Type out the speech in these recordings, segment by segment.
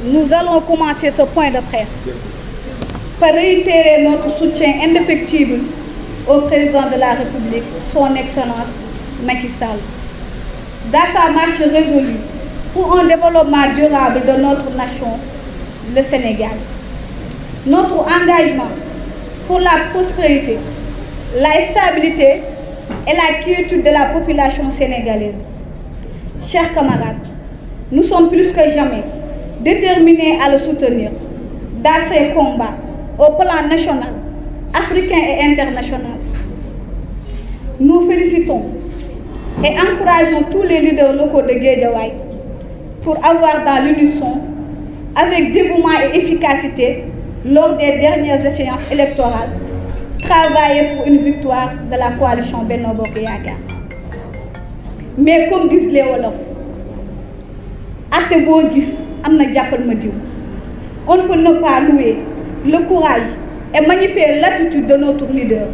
nous allons commencer ce point de presse par réitérer notre soutien indéfectible au président de la République, son Excellence Macky Sall, dans sa marche résolue pour un développement durable de notre nation, le Sénégal. Notre engagement pour la prospérité, la stabilité et la quiétude de la population sénégalaise. Chers camarades, nous sommes plus que jamais déterminés à le soutenir dans ses combats au plan national, africain et international. Nous félicitons et encourageons tous les leaders locaux de Guédiawaye pour avoir dans l'unisson, avec dévouement et efficacité, lors des dernières échéances électorales, travaillé pour une victoire de la coalition Benno Bokk Yaakaar. Mais comme disent les Wolof, atte boo gis am na jàppal ma diw. On ne peut ne pas louer le courage et magnifier l'attitude de notre leader,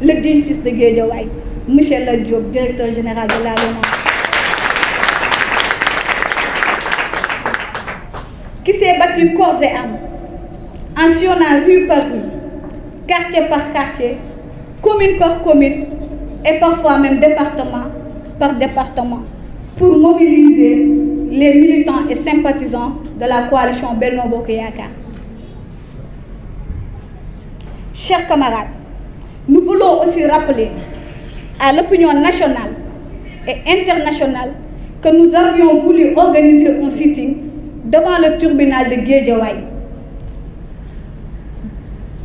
le digne fils de Guédiawaye, Michel Lat Diop, directeur général de la LONASE, qui s'est battu corps et âme en sillonnant rue par rue, quartier par quartier, commune par commune et parfois même département par département pour mobiliser les militants et sympathisants de la coalition Benno Bokk Yaakaar. Chers camarades, nous voulons aussi rappeler à l'opinion nationale et internationale que nous avions voulu organiser un sitting devant le tribunal de Guédiawaye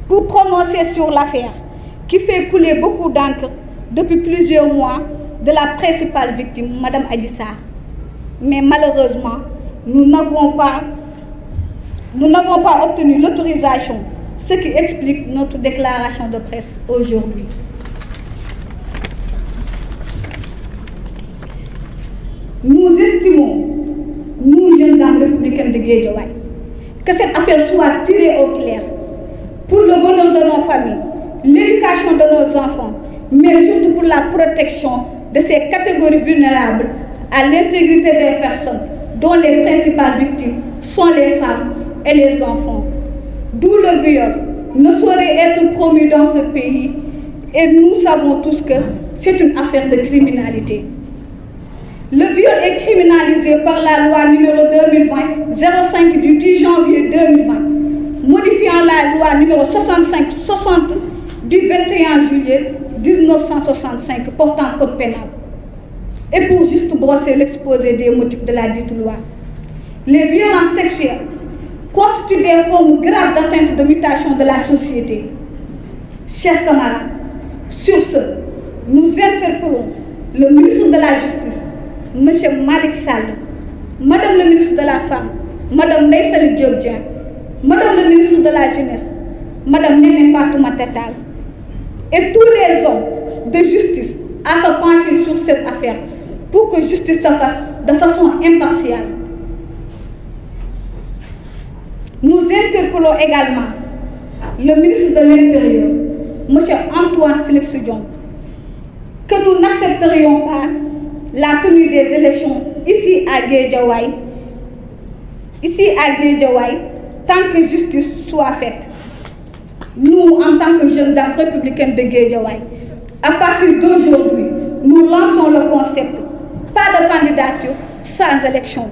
pour prononcer sur l'affaire qui fait couler beaucoup d'encre depuis plusieurs mois de la principale victime, Madame Adji Sarr. Mais malheureusement, nous n'avons pas obtenu l'autorisation, ce qui explique notre déclaration de presse aujourd'hui. Nous estimons, nous jeunes dames républicaines de Guédiawaye, que cette affaire soit tirée au clair pour le bonheur de nos familles, l'éducation de nos enfants, mais surtout pour la protection de ces catégories vulnérables à l'intégrité des personnes dont les principales victimes sont les femmes et les enfants. D'où le viol ne saurait être promu dans ce pays et nous savons tous que c'est une affaire de criminalité. Le viol est criminalisé par la loi numéro 2020-05 du 10 janvier 2020, modifiant la loi numéro 65-60 du 21 juillet 1965 portant code pénal. Et pour juste brosser l'exposé des motifs de la dite loi, les violences sexuelles constituent des formes graves d'atteinte de mutation de la société. Chers camarades, sur ce, nous interpellons le ministre de la Justice, M. Malick Sall, Madame le ministre de la Femme, Madame Ndeye Saly Diop Dieng, Madame le ministre de la Jeunesse, Madame Néné Fatoumata Tall, et tous les hommes de justice à se pencher sur cette affaire pour que justice se fasse de façon impartiale. Nous interpellons également le ministre de l'Intérieur, M. Antoine Félix Diome, que nous n'accepterions pas la tenue des élections ici à Guédiawaye, tant que justice soit faite. Nous, en tant que jeunes dames républicaines de Guédiawaye, à partir d'aujourd'hui, nous lançons le concept pas de candidature sans élection.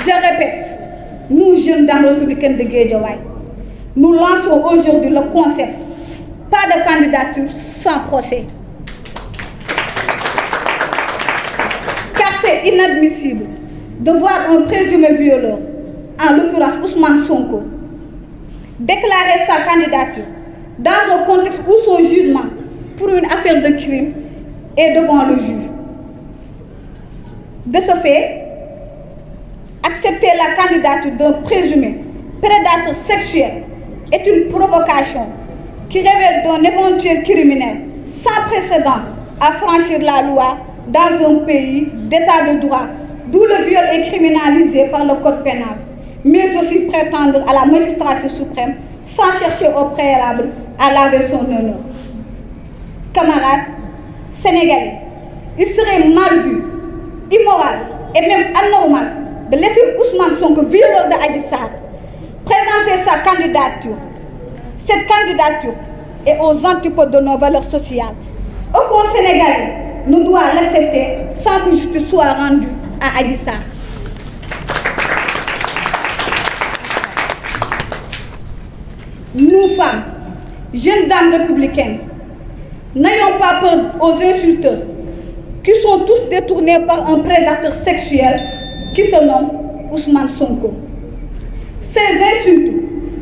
Je répète, nous, jeunes dames républicaines de Guédiawaye, nous lançons aujourd'hui le concept pas de candidature sans procès. Car c'est inadmissible de voir un présumé violeur, en l'occurrence Ousmane Sonko, déclarer sa candidature dans un contexte où son jugement pour une affaire de crime est devant le juge. De ce fait, accepter la candidature d'un présumé prédateur sexuel est une provocation qui révèle d'un éventuel criminel sans précédent à franchir la loi dans un pays d'état de droit, d'où le viol est criminalisé par le code pénal, mais aussi prétendre à la magistrature suprême sans chercher au préalable à laver son honneur. Camarades sénégalais, il serait mal vu immoral et même anormal de laisser Ousmane Sonko, violeur de Adji Sarr, présenter sa candidature. Cette candidature est aux antipodes de nos valeurs sociales. Aucun Sénégalais ne doit l'accepter sans que justice soit rendue à Adji Sarr. Nous, femmes, jeunes dames républicaines, n'ayons pas peur aux insulteurs qui sont tous détournés par un prédateur sexuel qui se nomme Ousmane Sonko. Ces insultes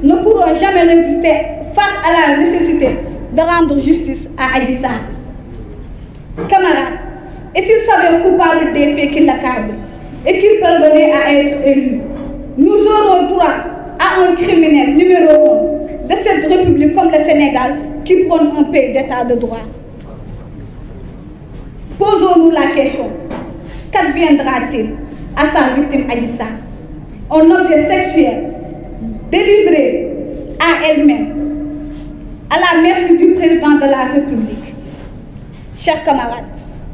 ne pourront jamais résister face à la nécessité de rendre justice à Adji Sarr. Camarades, et s'il s'avère coupable des faits qui l'accablent et qu'il parvenait à être élu, nous aurons droit à un criminel numéro 1 de cette République comme le Sénégal qui prône un pays d'état de droit. Posons-nous la question, qu'adviendra-t-il à sa victime Adji Sarr? Un objet sexuel délivré à elle-même, à la merci du président de la République. Chers camarades,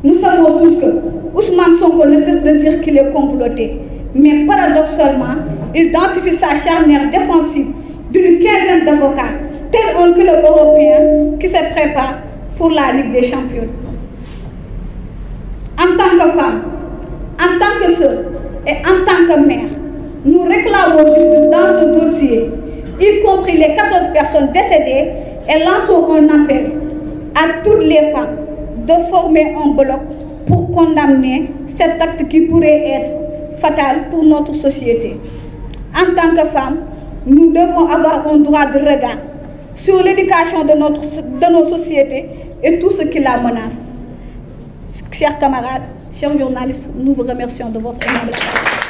nous savons tous que Ousmane Sonko ne cesse de dire qu'il est comploté, mais paradoxalement, il identifie sa charnière défensive d'une quinzaine d'avocats, tel un club européen qui se prépare pour la Ligue des Champions. En tant que femme, en tant que sœur et en tant que mère, nous réclamons justice dans ce dossier, y compris les 14 personnes décédées, et lançons un appel à toutes les femmes de former un bloc pour condamner cet acte qui pourrait être fatal pour notre société. En tant que femmes, nous devons avoir un droit de regard sur l'éducation de nos sociétés et tout ce qui la menace. Chers camarades, chers journalistes, nous vous remercions de votre aimable attention.